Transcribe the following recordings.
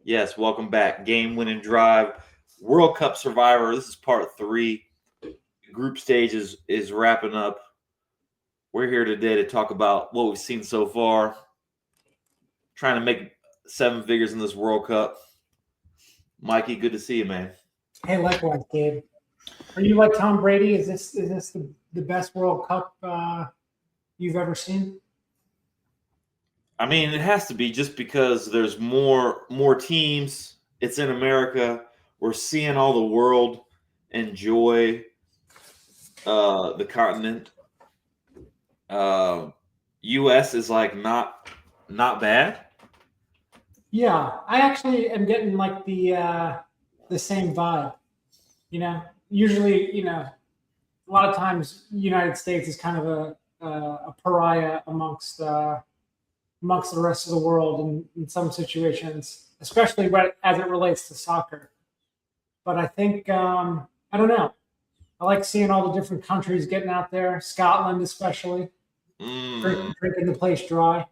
Yes, welcome back. Game winning drive. World Cup Survivor. This is part 3. Group stage is wrapping up. We're here today to talk about what we've seen so far. Trying to make 7 figures in this World Cup. Mikey, good to see you, man. Hey, likewise, Gabe. Are you like Tom Brady? Is this the best World Cup you've ever seen? I mean, it has to be just because there's more teams. It's in America. We're seeing all the world enjoy the continent. U.S. is like not bad. Yeah, I actually am getting like the same vibe. Usually, a lot of times, United States is kind of a pariah amongst the rest of the world in some situations, especially as it relates to soccer. But I think I don't know. I like seeing all the different countries getting out there. Scotland, especially, drinking the place dry.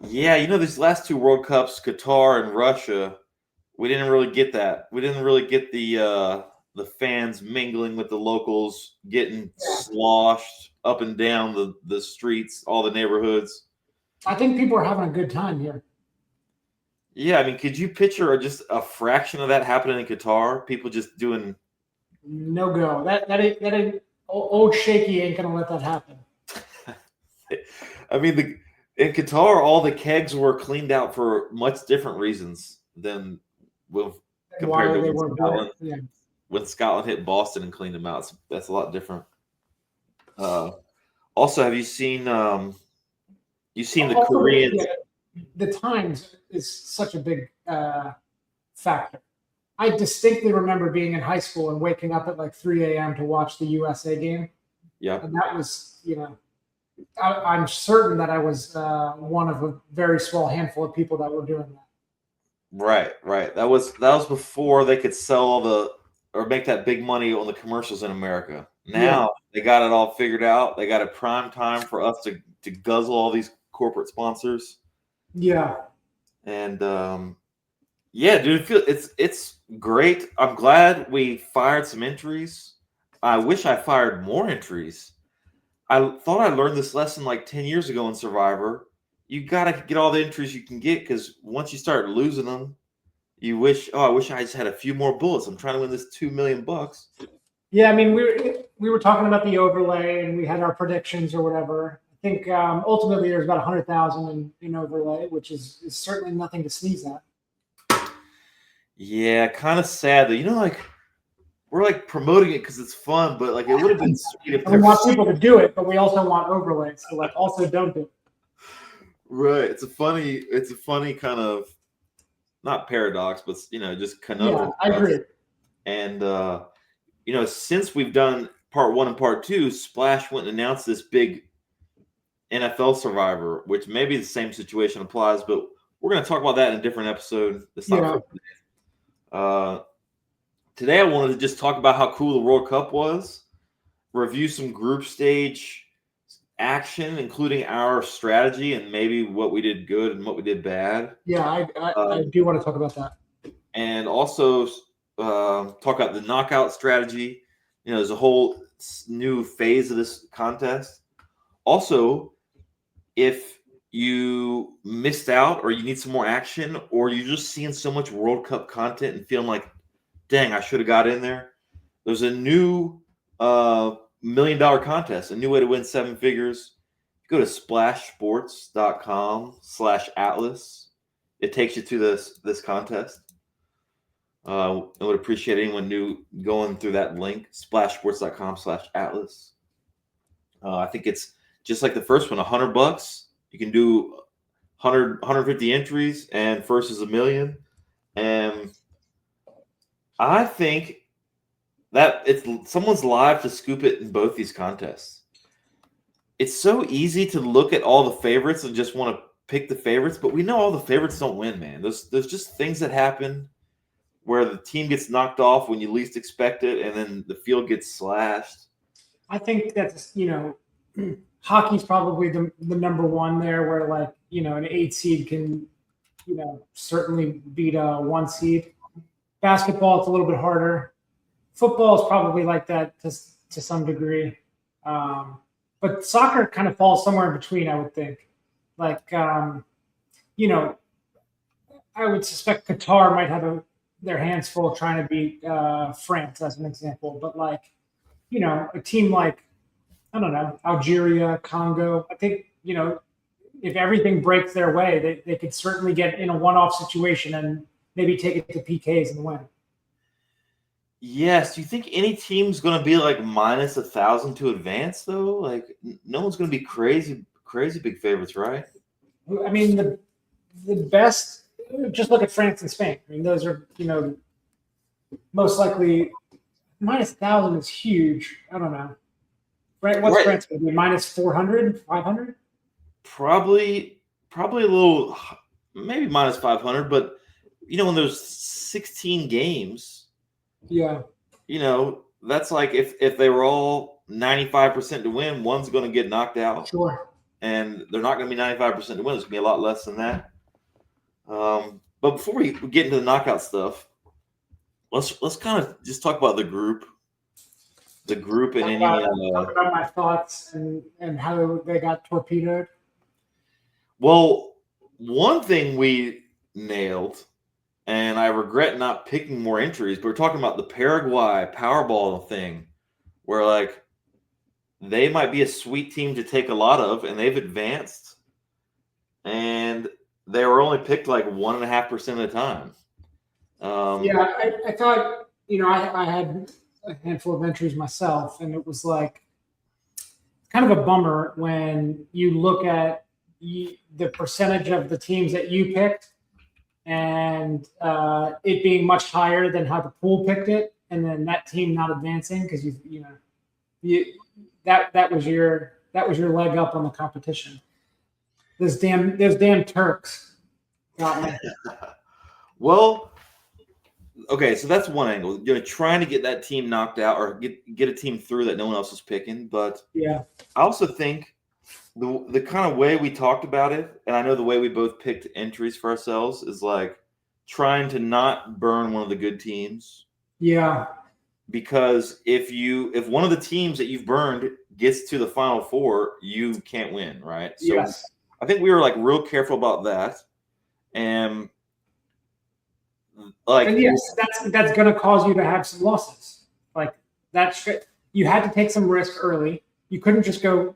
Yeah, these last 2 World Cups, Qatar and Russia, we didn't really get that. We didn't really get the fans mingling with the locals, getting sloshed up and down the streets, all the neighborhoods. I think people are having a good time here. Yeah, I mean, could you picture just a fraction of that happening in Qatar? People just doing no go. That ain't old Shaky ain't gonna let that happen. I mean, in Qatar, all the kegs were cleaned out for much different reasons than compared to when Scotland. Yeah. When Scotland hit Boston and cleaned them out, that's a lot different. Also, have you seen the Koreans? Yeah, the times is such a big factor. I distinctly remember being in high school and waking up at like 3 a.m. to watch the USA game. Yeah, and that was, I'm certain that I was one of a very small handful of people that were doing that. Right. That was before they could sell or make that big money on the commercials in America. Now they got it all figured out. They got a prime time for us to guzzle all these corporate sponsors. Yeah. And yeah, dude, it's great. I'm glad we fired some entries. I wish I fired more entries. I thought I learned this lesson like 10 years ago in Survivor. You got to get all the entries you can get, because once you start losing them, you wish, I wish I just had a few more bullets. I'm trying to win this $2 million. Yeah, I mean, we were talking about the overlay, and we had our predictions or whatever. I think ultimately there's about 100,000 in overlay, which is certainly nothing to sneeze at. Yeah, kind of sad that we're like promoting it because it's fun, but like it would have been sweet if we want people to do it, but we also want overlays. So like also don't do it. Right. It's a funny kind of, not paradox, but just conundrum. Yeah, I agree. And since we've done part 1 and part 2, Splash went and announced this big NFL Survivor, which maybe the same situation applies, but we're going to talk about that in a different episode. It's not today. Today I wanted to just talk about how cool the World Cup was, review some group stage action, including our strategy and maybe what we did good and what we did bad. Yeah, I do want to talk about that. And also talk about the knockout strategy. There's a whole new phase of this contest. Also, if you missed out or you need some more action, or you're just seeing so much World Cup content and feeling like, dang, I should have got in there, there's a new $1 million contest, a new way to win 7 figures. Go to splashsports.com/Atlas. It takes you to this contest. I would appreciate anyone new going through that link, splashsports.com/Atlas. I think it's just like the first one, $100. You can do 150 entries, and first is $1 million. And I think that it's someone's live to scoop it in both these contests. It's so easy to look at all the favorites and just want to pick the favorites, but we know all the favorites don't win, man. There's just things that happen where the team gets knocked off when you least expect it, and then the field gets slashed. I think that's, hockey's probably the number one there, where like, an 8 seed can certainly beat a 1 seed. Basketball, it's a little bit harder. Football is probably like that to some degree. But soccer kind of falls somewhere in between, I would think. Like, I would suspect Qatar might have their hands full trying to beat France, as an example. But a team like, I don't know, Algeria, Congo, I think, if everything breaks their way, they could certainly get in a one-off situation and maybe take it to PKs and win. Yes. Do you think any team's going to be like minus 1,000 to advance though? Like no one's going to be crazy big favorites, right? I mean, the best. Just look at France and Spain. I mean, those are most likely minus 1,000 is huge. I don't know. Right? What's France going to be? Minus 400, 500? Probably a little, maybe minus 500. But when there's 16 games. Yeah. That's like if they were all 95% to win, one's going to get knocked out. Sure. And they're not going to be 95% to win. It's going to be a lot less than that. But before we get into the knockout stuff, let's kind of just talk about the group and talk about my thoughts and how they got torpedoed. Well, one thing we nailed. And I regret not picking more entries, but we're talking about the Paraguay Powerball thing, where like they might be a sweet team to take a lot of, and they've advanced, and they were only picked like 1.5% of the time. I thought I had a handful of entries myself, and it was like kind of a bummer when you look at the percentage of the teams that you picked. And it being much higher than how the pool picked it, and then that team not advancing because that was your leg up on the competition. Those damn Turks got me. Well, okay, so that's one angle. Trying to get that team knocked out or get a team through that no one else is picking. But yeah, I also think the kind of way we talked about it, and I know the way we both picked entries for ourselves is like trying to not burn one of the good teams. Yeah. Because if one of the teams that you've burned gets to the Final Four, you can't win, right? So yes. I think we were like real careful about that. And yes, that's going to cause you to have some losses. Like you had to take some risk early. You couldn't just go,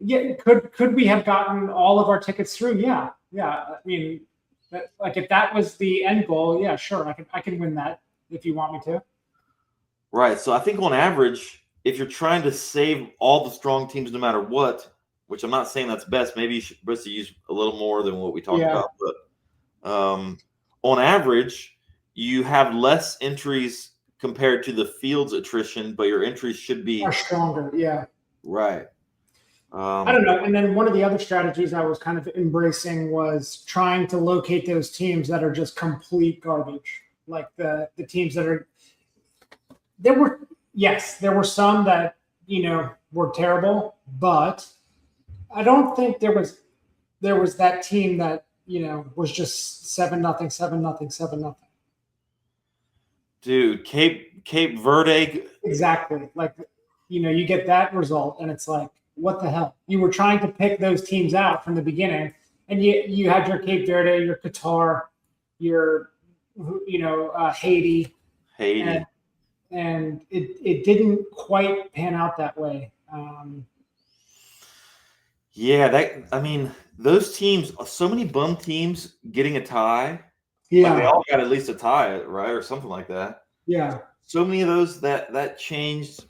Yeah, could we have gotten all of our tickets through? Yeah. I mean, if that was the end goal, yeah, sure, I can win that if you want me to. Right. So I think on average, if you're trying to save all the strong teams no matter what, which I'm not saying that's best, maybe you should use a little more than what we talked about. But on average, you have less entries compared to the field's attrition, but your entries should be stronger. Yeah. Right. I don't know. And then one of the other strategies I was kind of embracing was trying to locate those teams that are just complete garbage. Like the teams that are there were some that, were terrible, but I don't think there was that team that, was just 7-0, 7-0, 7-0. Dude, Cape Verde. Exactly. Like, you get that result and it's like, what the hell? You were trying to pick those teams out from the beginning, and you had your Cape Verde, your Qatar, your Haiti, and it didn't quite pan out that way. Those teams, so many bum teams getting a tie. Yeah, like they all got at least a tie, right, or something like that. Yeah, so many of those that changed.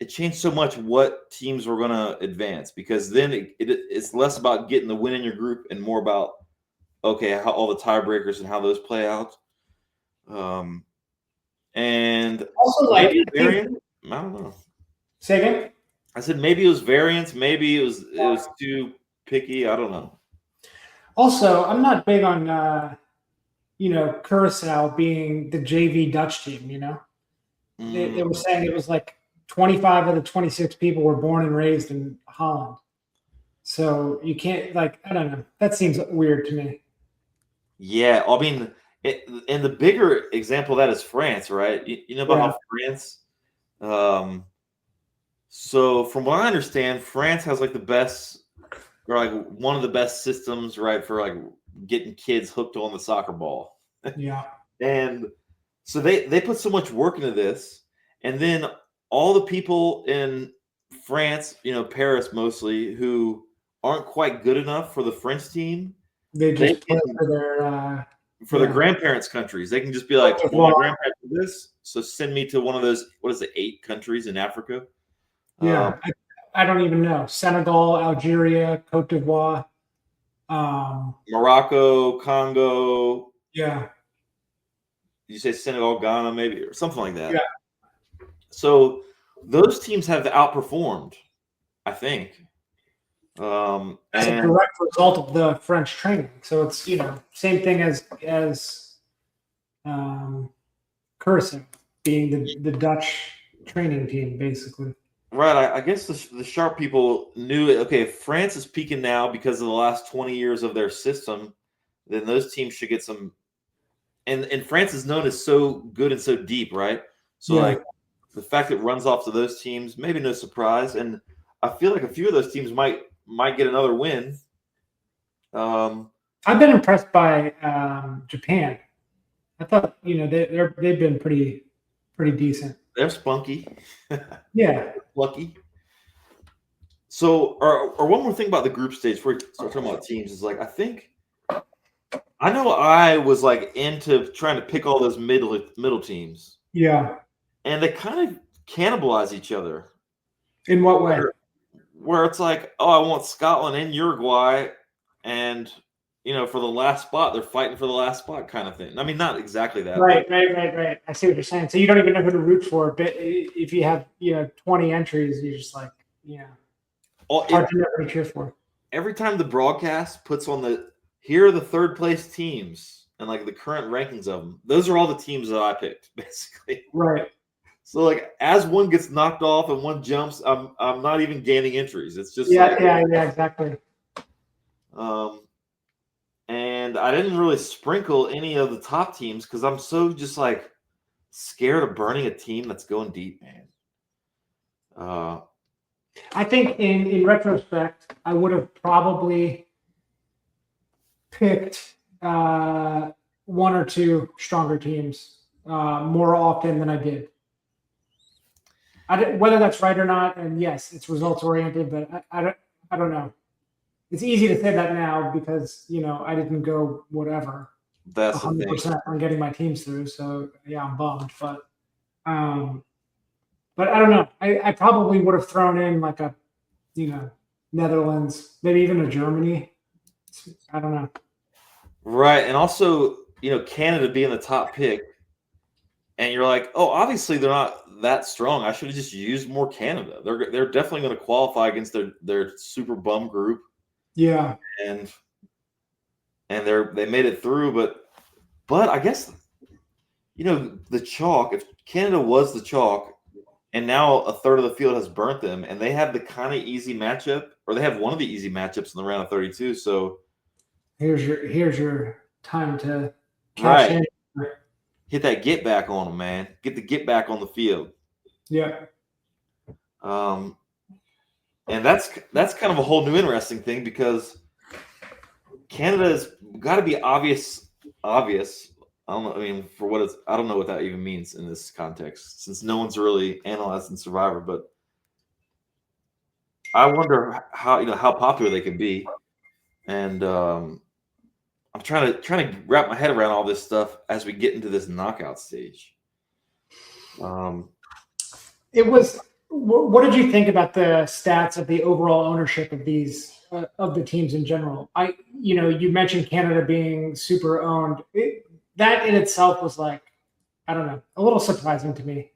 It changed so much what teams were going to advance, because then it's less about getting the win in your group and more about, how all the tiebreakers and how those play out. And also, maybe variance. I don't know. Say again? I said maybe it was variance. Maybe it was too picky. I don't know. Also, I'm not big on Curacao being the JV Dutch team. They were saying it was like 25 of the 26 people were born and raised in Holland. So you can't, I don't know. That seems weird to me. Yeah, I mean, and the bigger example of that is France, right? You know about Yeah, how France. Um, so from what I understand, France has like the best, or like one of the best systems, right, for like getting kids hooked on the soccer ball. yeah. And so they put so much work into this, and then all the people in France, Paris mostly, who aren't quite good enough for the French team, They they just play can for their for the yeah. grandparents' countries. They can just be Cote like, "Well, my d'Ivoire. grandparents did this, so send me to one of those. What is it? 8 countries in Africa? Um, Yeah, I don't even know. Senegal, Algeria, Cote d'Ivoire. Morocco, Congo. Yeah, Did you say Senegal, Ghana, maybe, or something like yeah. that? So those teams have outperformed, I think. As a And direct result of the French training. So it's same thing as um, Curacao being the Dutch training team, basically. right, I guess the sharp people knew it. Okay, if France is peaking now because of the last 20 years of their system, then those teams should get some. And France is known as so good and so deep, right? So Yeah, like the fact it runs off to those teams, maybe no surprise. And I feel like a few of those teams might get another win. I've been impressed by Japan. I thought they've been pretty decent. They're spunky, Yeah, lucky. So, or one more thing about the group stage before we start talking about teams is like I know I was like into trying to pick all those middle teams, yeah. and they kind of cannibalize each other. In what way? Where it's like, oh, I want Scotland and Uruguay, and for the last spot, they're fighting for the last spot, kind of thing. I mean, not exactly that, but Right. I see what you're saying. So you don't even know who to root for, but if you have 20 entries, you're just like hard to know who to cheer for. every time the broadcast puts on here are the third place teams and like the current rankings of them, those are all the teams that I picked, basically. Right. So like as one gets knocked off and one jumps, I'm not even gaining entries. It's just Yeah, exactly. um and I didn't really sprinkle any of the top teams because I'm so just like scared of burning a team that's going deep, man. I think in retrospect, I would have probably picked one or two stronger teams more often than I did. Whether that's right or not, and yes, it's results oriented, but I don't know. It's easy to say that now because I didn't go whatever That's the thing. 100% on getting my teams through. So yeah, I'm bummed, um, but I don't know. I probably would have thrown in like a Netherlands, maybe even a Germany. I don't know. Right. And also, Canada being the top pick, and you're like, oh, obviously they're not that strong. I should have just used more Canada. They're definitely going to qualify against their super bum group, Yeah, and they made it through. But I guess the chalk. If Canada was the chalk, and now a third of the field has burnt them, and they have the kind of easy matchup, or they have one of the easy matchups in the round of 32. So here's your time to cash right, in. hit that get back on them, man. Get the get back on the field. Yeah, And that's kind of a whole new interesting thing because Canada's got to be obvious. I don't know. I mean, for what I don't know what that even means in this context, since no one's really analyzed in Survivor. But I wonder how popular they can be, and I'm trying to wrap my head around all this stuff as we get into this knockout stage. it was. What did you think about the stats of the overall ownership of these of the teams in general? You mentioned Canada being super owned. That in itself was like, I don't know, a little surprising to me.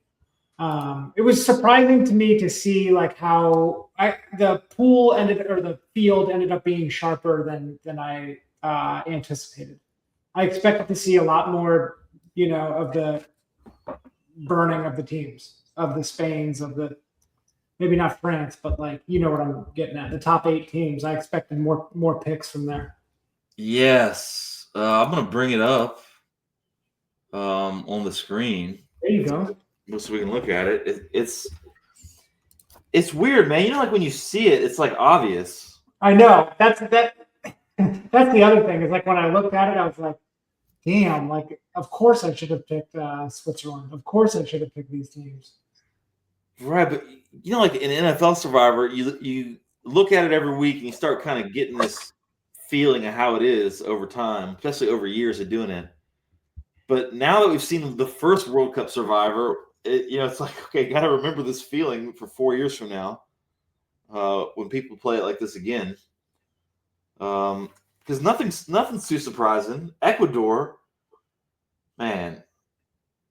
It was surprising to me to see like how the pool ended or the field ended up being sharper than I anticipated. I expected to see a lot more, of the burning of the teams, of the Spains, of the maybe not France, but like what I'm getting at. The top 8 teams. I expected more picks from there. Yes, I'm gonna bring it up on the screen. There you go. So we can look at it. It's weird, man. You know, like when you see it, it's like obvious. I know. That's the other thing. Is like when I looked at it, I was like, damn, like of course I should have picked Switzerland. Of course I should have picked these teams. Right, but you know, like in NFL Survivor, you look at it every week and you start kind of getting this feeling of how it is over time, especially over years of doing it. But now that we've seen the first World Cup Survivor, it's like, okay, got to remember this feeling for 4 years from now when people play it like this again. Because nothing's too surprising. Ecuador,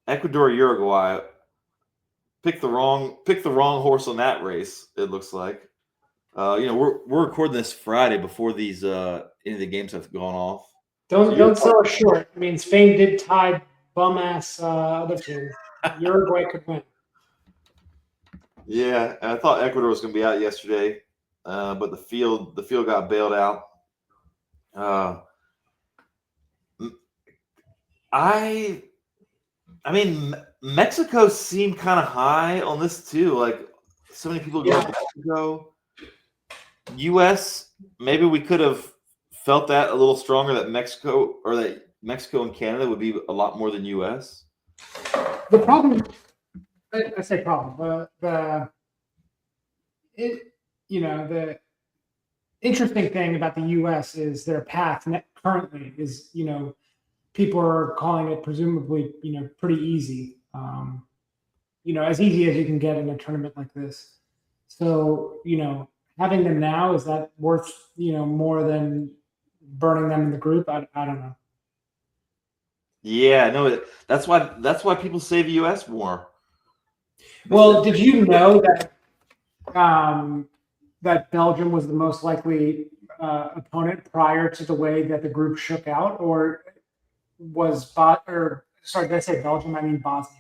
Uruguay picked the wrong horse on that race. It looks like. We're recording this Friday before these any of the games have gone off. Don't sell us short. I mean, Spain did tie bum ass other teams. Uruguay could win. Yeah, I thought Ecuador was going to be out yesterday, but the field got bailed out. I mean, Mexico seemed kind of high on this too. Like so many people go to Mexico. U.S. Maybe we could have felt that a little stronger that Mexico and Canada would be a lot more than U.S. The problem, I say problem, the interesting thing about the U.S. is their path currently is, people are calling it presumably, pretty easy. As easy as you can get in a tournament like this. So, having them now, is that worth, more than burning them in the group? I don't know. Yeah, no, that's why people say the U.S. more. Well, did you know that that Belgium was the most likely opponent prior to the way that the group shook out, or sorry, did I say Belgium? I mean Bosnia.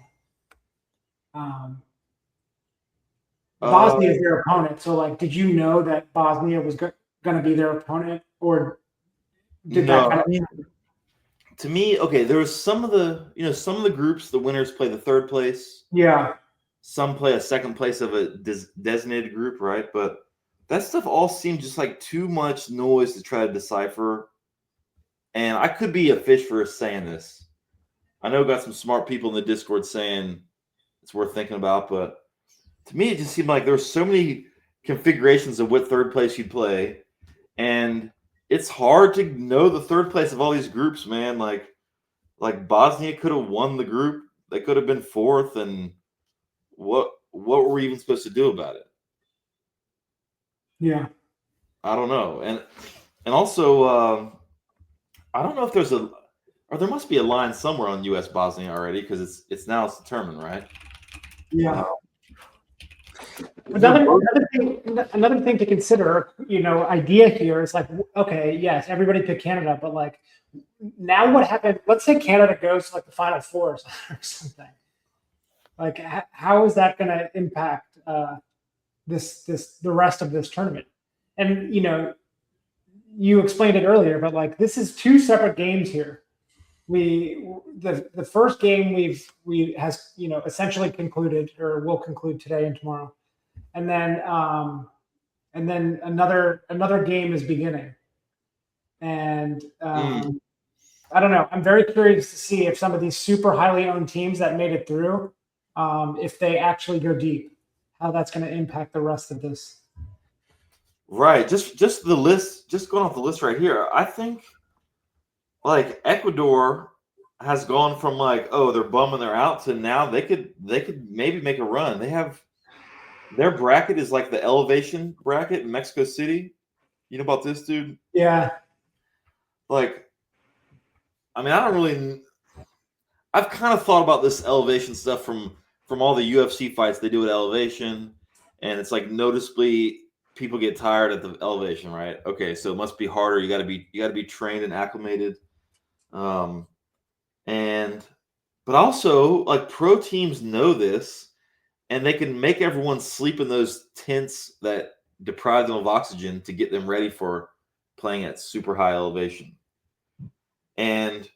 Bosnia is their opponent. So, like, did you know that Bosnia was going to be their opponent, or did that kind of? To me, okay, there was some of the groups, the winners play the third place. Yeah. Some play a second place of a designated group, right? But that stuff all seemed just like too much noise to try to decipher. And I could be a fish for saying this. I know got some smart people in the Discord saying it's worth thinking about, but to me, it just seemed like there were so many configurations of what third place you'd play, and it's hard to know the third place of all these groups, man. Like Bosnia could have won the group; they could have been fourth, and what were we even supposed to do about it? Yeah, I don't know, and also I don't know if there must be a line somewhere on U.S. Bosnia already because it's now determined, right? Yeah. Another thing to consider, idea here is like, okay, yes, everybody picked Canada, but like, now what happened? Let's say Canada goes to like the Final Fours or something. Like, how is that going to impact the rest of this tournament? And you explained it earlier, but like, this is two separate games here. The first game has essentially concluded, or will conclude today and tomorrow. And then another game is beginning, and I don't know. I'm very curious to see if some of these super highly owned teams that made it through, if they actually go deep, how that's going to impact the rest of this. Right. Just the list. Just going off the list right here. I think like Ecuador has gone from like, oh, they're bumming, they're out, to now they could maybe make a run. They have. Their bracket is like the elevation bracket in Mexico City. You know about this, dude? Yeah. Like, I mean, I've kind of thought about this elevation stuff from all the UFC fights they do at elevation, and it's like noticeably people get tired at the elevation, right? Okay, so it must be harder. You got to be trained and acclimated, but also like pro teams know this. And they can make everyone sleep in those tents that deprive them of oxygen to get them ready for playing at super high elevation. And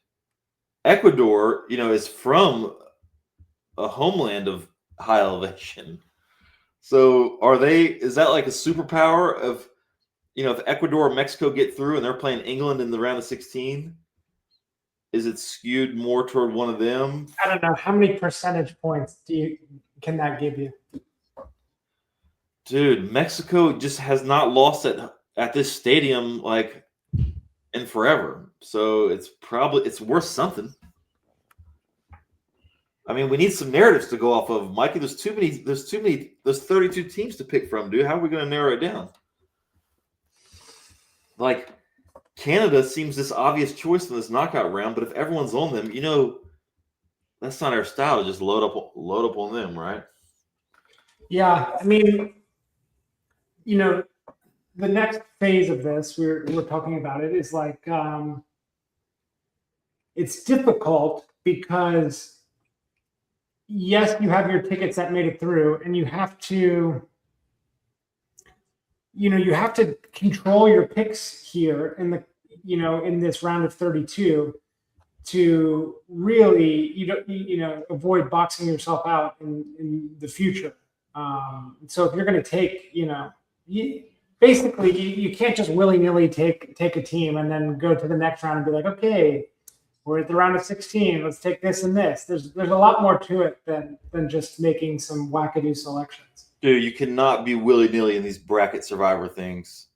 Ecuador, is from a homeland of high elevation. So is that like a superpower of, if Ecuador or Mexico get through and they're playing England in the round of 16, is it skewed more toward one of them? I don't know. How many percentage points can that give you? Dude, Mexico just has not lost at this stadium like in forever. So it's worth something. I mean, we need some narratives to go off of, Mikey. There's 32 teams to pick from, dude. How are we going to narrow it down? Like, Canada seems this obvious choice in this knockout round, but if everyone's on them, that's not our style to just load up on them, right? Yeah, I mean, the next phase of this, we're talking about it, is like it's difficult because yes, you have your tickets that made it through, and you have to control your picks here in in this round of 32 to really avoid boxing yourself out in the future. So if you're going to take basically you can't just willy-nilly take a team and then go to the next round and be like, okay, we're at the round of 16. Let's take this and this. There's a lot more to it than just making some wackadoo selections. Dude, you cannot be willy-nilly in these bracket survivor things.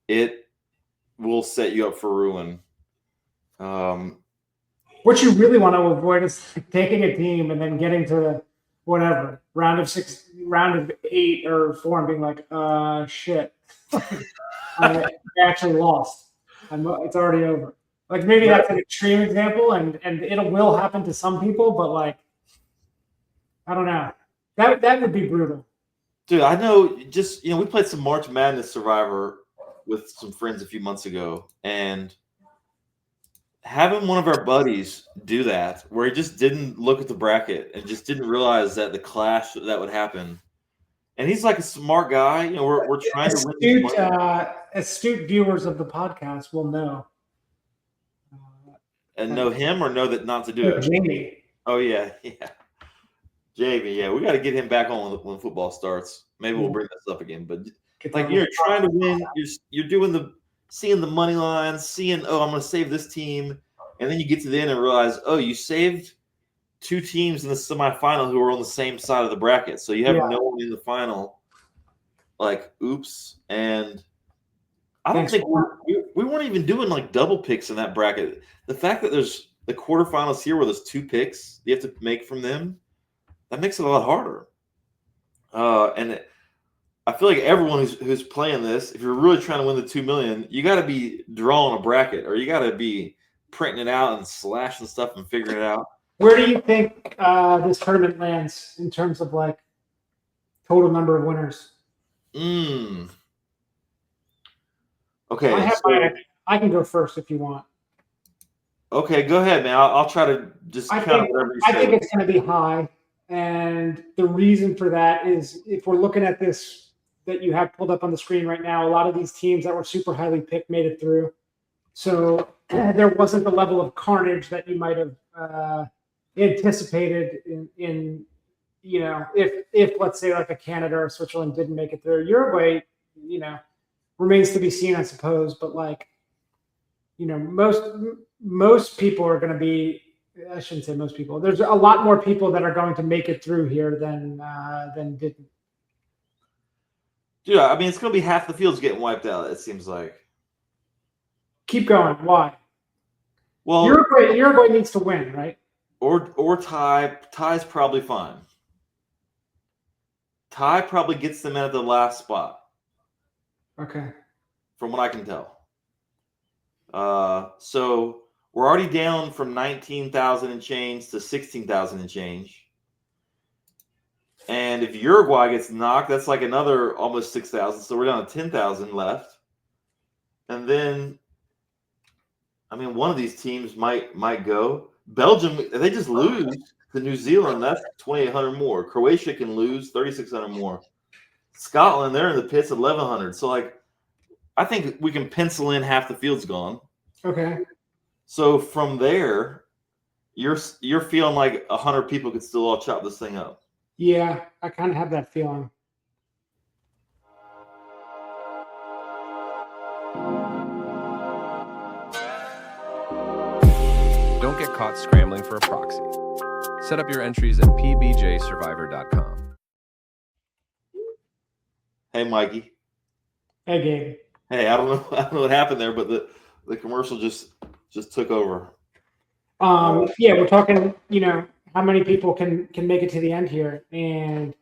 It will set you up for ruin. What you really want to avoid is taking a team and then getting to whatever round of 8 or 4 and being like, shit, I actually lost. It's already over. Like maybe that's an extreme example, and it will happen to some people, but like, I don't know. That would be brutal. Dude, I know. Just we played some March Madness Survivor with some friends a few months ago, and having one of our buddies do that, where he just didn't look at the bracket and just didn't realize that the clash that would happen. And he's like a smart guy. We're trying to win. Astute viewers of the podcast will know. And know him or know that not to do it? Jamie. Oh, yeah. Jamie, yeah. We got to get him back on when football starts. Maybe we'll bring this up again. But like you're trying to win. You're doing seeing the money lines, seeing, I'm going to save this team. And then you get to the end and realize, you saved 2 teams in the semifinal who are on the same side of the bracket. So you have no one in the final. Like, oops. And I don't think we weren't even doing like double picks in that bracket. The fact that there's the quarterfinals here where there's 2 picks you have to make from them, that makes it a lot harder. I feel like everyone who's playing this, if you're really trying to win the $2 million, you got to be drawing a bracket, or you got to be printing it out and slashing stuff and figuring it out. Where do you think this tournament lands in terms of like total number of winners? Okay, I can go first if you want. Okay, go ahead, man. I'll try to just count whatever you say. I think it's going to be high, and the reason for that is if we're looking at this that you have pulled up on the screen right now, a lot of these teams that were super highly picked made it through. So there wasn't the level of carnage that you might have anticipated in if let's say like a Canada or Switzerland didn't make it through. Uruguay, remains to be seen, I suppose, but like, most people are going to be, I shouldn't say most people. There's a lot more people that are going to make it through here than didn't. Dude, I mean, it's going to be half the field's getting wiped out, it seems like. Keep going. Why? Well, Uruguay needs to win, right? Or tie. Tie's probably fine. Tie probably gets them at the last spot. Okay. From what I can tell. So we're already down from 19,000 and change to 16,000 and change. And if Uruguay gets knocked, that's like another almost 6,000. So we're down to 10,000 left. And then, I mean, one of these teams might go. Belgium, if they just lose to New Zealand, that's 2,800 more. Croatia can lose 3,600 more. Scotland, they're in the pits at 1,100. So, like, I think we can pencil in half the field's gone. Okay. So from there, you're feeling like 100 people could still all chop this thing up. Yeah, I kind of have that feeling. Don't get caught scrambling for a proxy. Set up your entries at pbjsurvivor.com. Hey, Mikey. Hey, Gabe. Hey, I don't know what happened there, but the commercial just took over. Yeah, we're talking, how many people can make it to the end here, and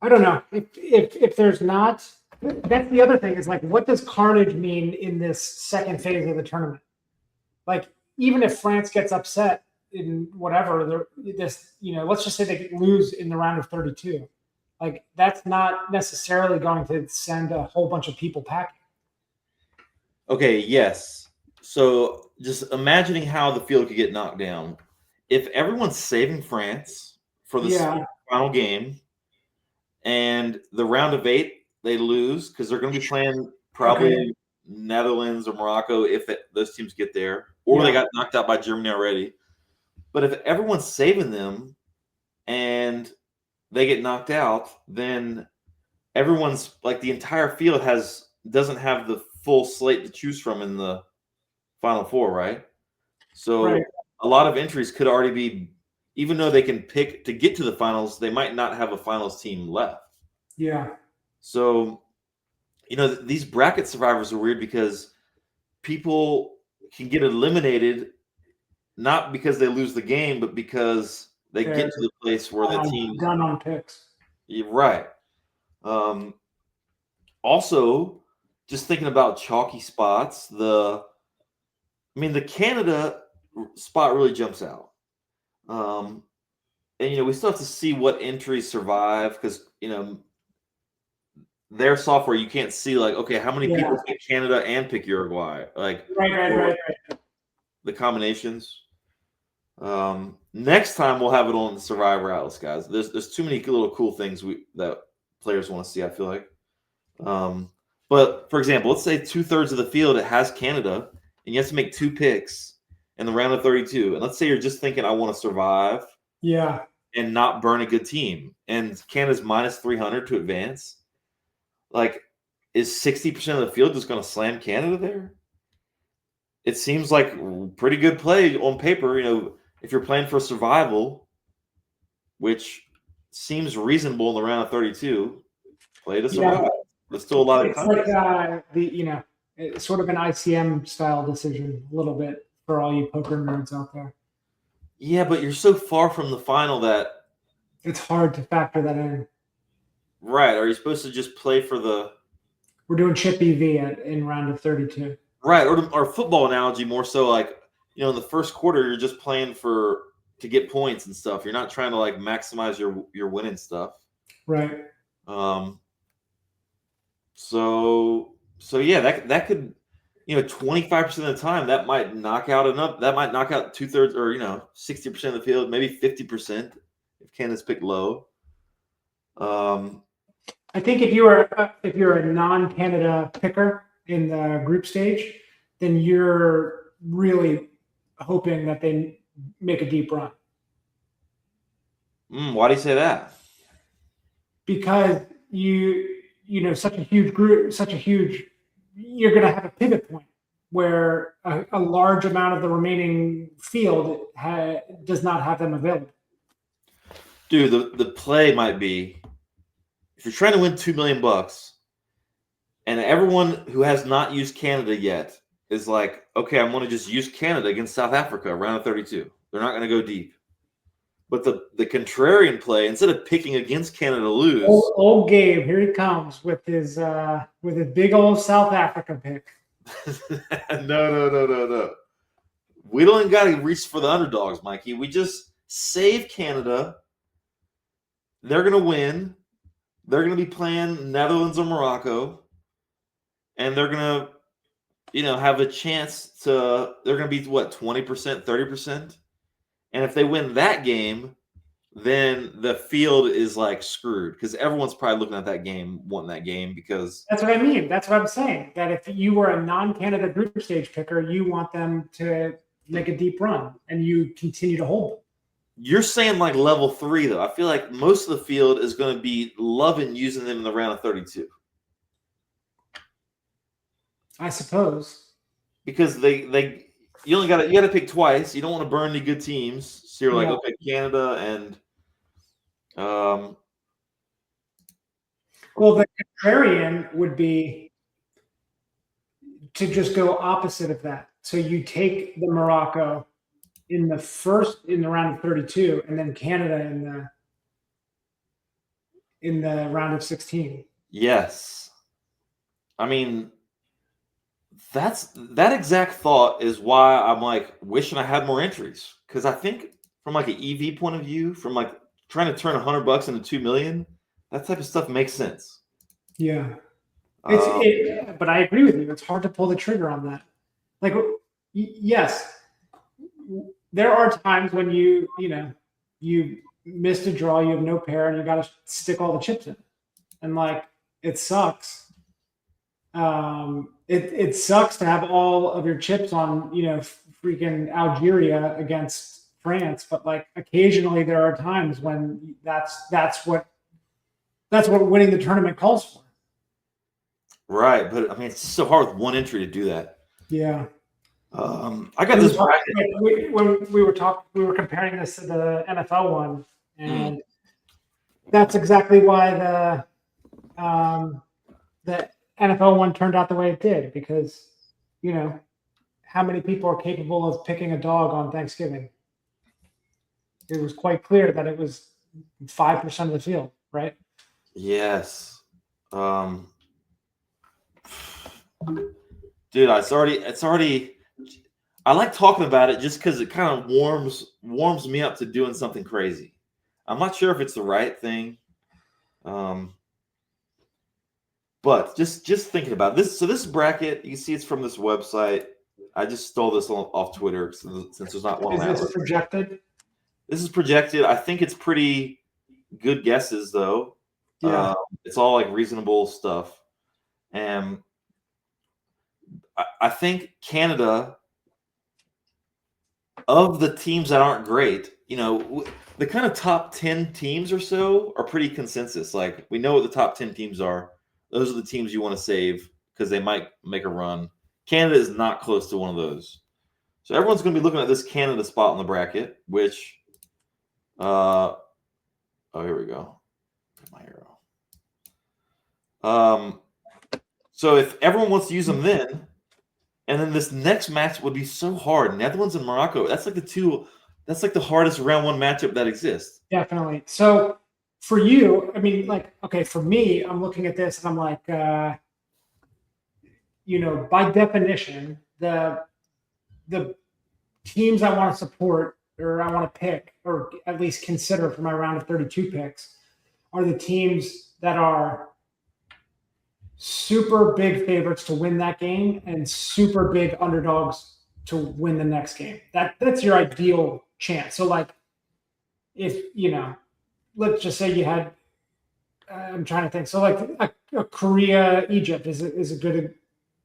I don't know if there's not. That's the other thing is like, what does carnage mean in this second phase of the tournament? Like, even if France gets upset in whatever, let's just say they lose in the round of 32. Like, that's not necessarily going to send a whole bunch of people packing. Okay, yes. So just imagining how the field could get knocked down. If everyone's saving France for the final game, and the round of 8 they lose because they're going to be playing probably Netherlands or Morocco if those teams get there, or they got knocked out by Germany already. But if everyone's saving them and they get knocked out, then everyone's like the entire field doesn't have the full slate to choose from in the Final Four, right? So a lot of entries could already be, even though they can pick to get to the finals, they might not have a finals team left. Yeah. So, these bracket survivors are weird because people can get eliminated not because they lose the game, but because they get to the place where the team gun on picks. You're right. Also, just thinking about chalky spots, the Canada spot really jumps out. And we still have to see what entries survive because their software you can't see like, okay, how many people pick Canada and pick Uruguay, like right. the combinations. Next time we'll have it on the Survivor Atlas, guys. There's too many little cool things that players want to see, I feel like. But for example, let's say 2/3 of the field it has Canada, and you have to make 2 picks in the round of 32. And let's say you're just thinking, I want to survive, and not burn a good team. And Canada's minus 300 to advance. Like, is 60% of the field just going to slam Canada there? It seems like pretty good play on paper. If you're playing for survival, which seems reasonable in the round of 32, play to survive. There's still a lot of context. Like it's sort of an ICM style decision, a little bit for all you poker nerds out there. Yeah, but you're so far from the final that it's hard to factor that in. Right? Are you supposed to just play for the? We're doing chip EV in round of 32. Right, or football analogy more so like in the first quarter you're just playing to get points and stuff. You're not trying to like maximize your winning stuff. Right. So yeah, that could 25% of the time that might knock out 2/3 or 60% of the field, maybe 50% if Canada's picked low. I think if you're a non-Canada picker in the group stage, then you're really hoping that they make a deep run. Why do you say that? Because such a huge group, you're going to have a pivot point where a large amount of the remaining field does not have them available. Dude, the play might be, if you're trying to win $2 million and everyone who has not used Canada yet is like, okay, I'm going to just use Canada against South Africa, round of 32. They're not going to go deep. But the contrarian play, instead of picking against Canada to lose. Old Gabe, here he comes with his big old South Africa pick. No. We don't got to reach for the underdogs, Mikey. We just save Canada. They're going to win. They're going to be playing Netherlands or Morocco. And they're going to, have a chance to – they're going to be, 20%, 30%? And if they win that game, then the field is like screwed because everyone's probably looking at that game, wanting that game because That's what I mean. That's what I'm saying. That if you were a non-Canada group stage picker, you want them to make a deep run, and you continue to hold them. you're saying like level 3 though. I feel like most of the field is going to be loving using them in the round of 32 I suppose. because you only got to pick twice. You don't want to burn any good teams, so you're like, Yeah. okay, Canada and Well, the contrarian would be to just go opposite of that. So you take the Morocco in the round of 32, and then Canada in the round of 16. yes. I mean, that exact thought is why I'm like wishing I had more entries because I think from like an EV point of view, from like trying to turn $100 into 2 million, that type of stuff makes sense. Yeah. Um, But I agree with you. It's hard to pull the trigger on that. Like, yes, there are times when you missed a draw, you have no pair, and you got to stick all the chips in, and like it sucks. It sucks to have all of your chips on freaking Algeria against France, but like occasionally there are times when that's what winning the tournament calls for. right, but I mean it's so hard with one entry to do that. Yeah. I got this bracket. When we were comparing this to the NFL one, and that's exactly why the NFL one turned out the way it did, because how many people are capable of picking a dog on Thanksgiving? It was quite clear that it was 5% of the field, right? Yes. Dude, it's already I like talking about it just because it kind of warms me up to doing something crazy. I'm not sure if it's the right thing. But just thinking about this. So this bracket, you can see it's from this website. I just stole this off Twitter since there's not one. Is this projected? This is projected. I think it's pretty good guesses though. Yeah. It's all like reasonable stuff. And I think Canada, of the teams that aren't great, the kind of top 10 teams or so are pretty consensus. Like we know what the top 10 teams are. Those are the teams you want to save because they might make a run. Canada is not close to one of those. So everyone's going to be looking at this Canada spot in the bracket, which, here we go. My hero. So if everyone wants to use them then, and then this next match would be so hard. Netherlands and Morocco. That's like the hardest round one matchup that exists. Definitely. So for you, I mean, like, okay, for me, I'm looking at this and I'm like, by definition, the teams I want to support or I want to pick or at least consider for my round of 32 picks are the teams that are super big favorites to win that game and super big underdogs to win the next game. That's your ideal chance. So like if, let's just say you had, I'm trying to think. So like a Korea, Egypt is a good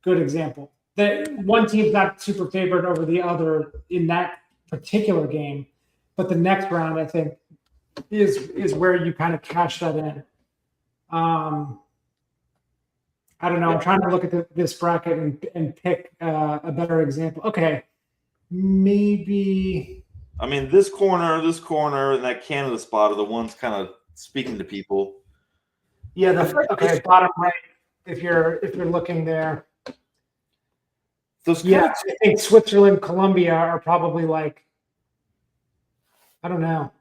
example. That one team's not super favored over the other in that particular game, but the next round I think is where you kind of cash that in. I don't know. I'm trying to look at this bracket and pick a better example. Okay, maybe. I mean, this corner, and that Canada spot are the ones kind of speaking to people. Yeah. Okay. Bottom right. If you're looking there. I think Switzerland, Colombia are probably like. I don't know.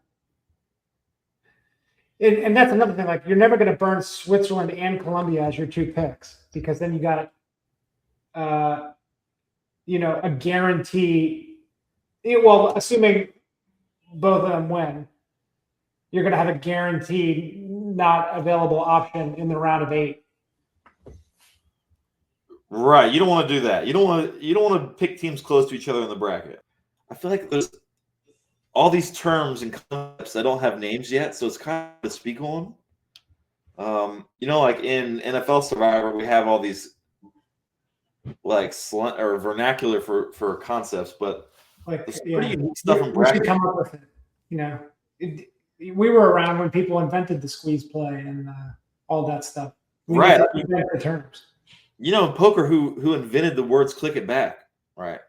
And that's another thing. Like, you're never going to burn Switzerland and Colombia as your two picks because then you got, a guarantee. Well, assuming both of them win, you're going to have a guaranteed not available option in the round of 8. Right. You don't want to do that. You don't want to pick teams close to each other in the bracket. I feel like all these terms and concepts that don't have names yet, so it's kind of to speak on. Like in NFL Survivor, we have all these like slang or vernacular for concepts, but Like, there's yeah, pretty unique stuff in we should bracket. come up with it. You know, we were around when people invented the squeeze play and all that stuff. We need Right. to invent the terms. In poker, who invented the words "click it back"? Right.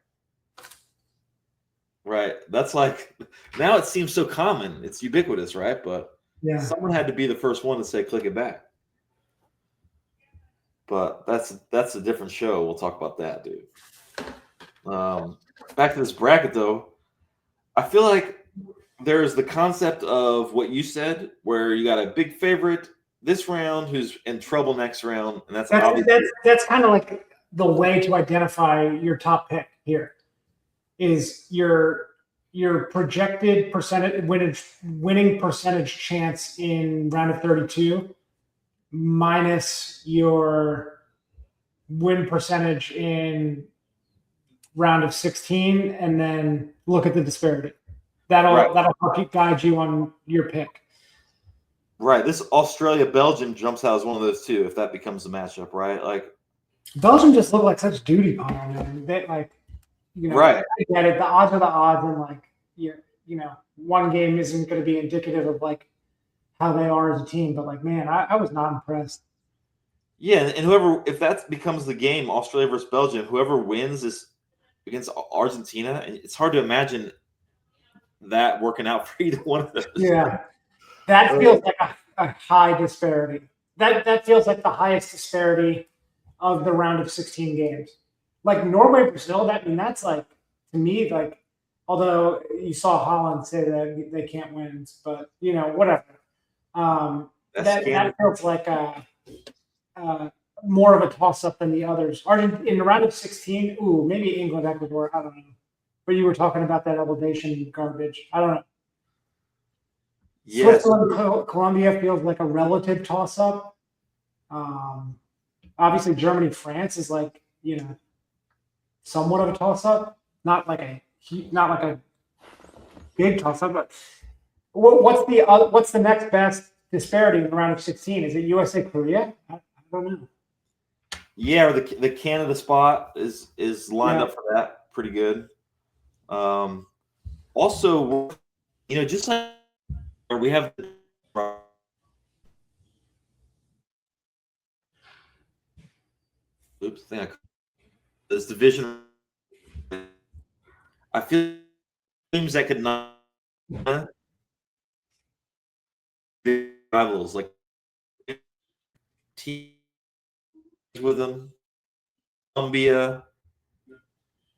Right. That's like now it seems so common. It's ubiquitous, right? But Yeah. someone had to be the first one to say "click it back." But that's a different show. We'll talk about that, dude. Back to this bracket, though. I feel like there's the concept of what you said, where you got a big favorite this round who's in trouble next round, and that's kind of like the way to identify your top pick here is your projected winning percentage chance in round of 32 minus your win percentage in round of 16, and then look at the disparity. That'll help guide you on your pick. Right. This Australia-Belgium jumps out as one of those two if that becomes the matchup, right? Like Belgium just look like such duty pile, man. They right. I get it. The odds are the odds, and like one game isn't going to be indicative of like how they are as a team. But like, man, I was not impressed. Yeah, and if that becomes the game, Australia versus Belgium, whoever wins is against Argentina, and it's hard to imagine that working out for either one of those. Yeah, that feels like a high disparity. That feels like the highest disparity of the round of 16 games. Like Norway, Brazil, that's like, to me, like, although you saw Holland say that they can't win, but whatever. That feels like more of a toss-up than the others. In the round of 16, maybe England, Ecuador, I don't know. But you were talking about that elevation garbage. I don't know. Yes. Switzerland, Colombia feels like a relative toss-up. Obviously, Germany, France is like, somewhat of a toss-up. Not like a big toss-up, but what's the next best disparity in the round of 16? Is it USA, Korea? I don't know. Yeah, or the Canada spot is lined up for that pretty good. Also, just like we have this division. I feel teams that could not be rivals, like teams with them, Colombia,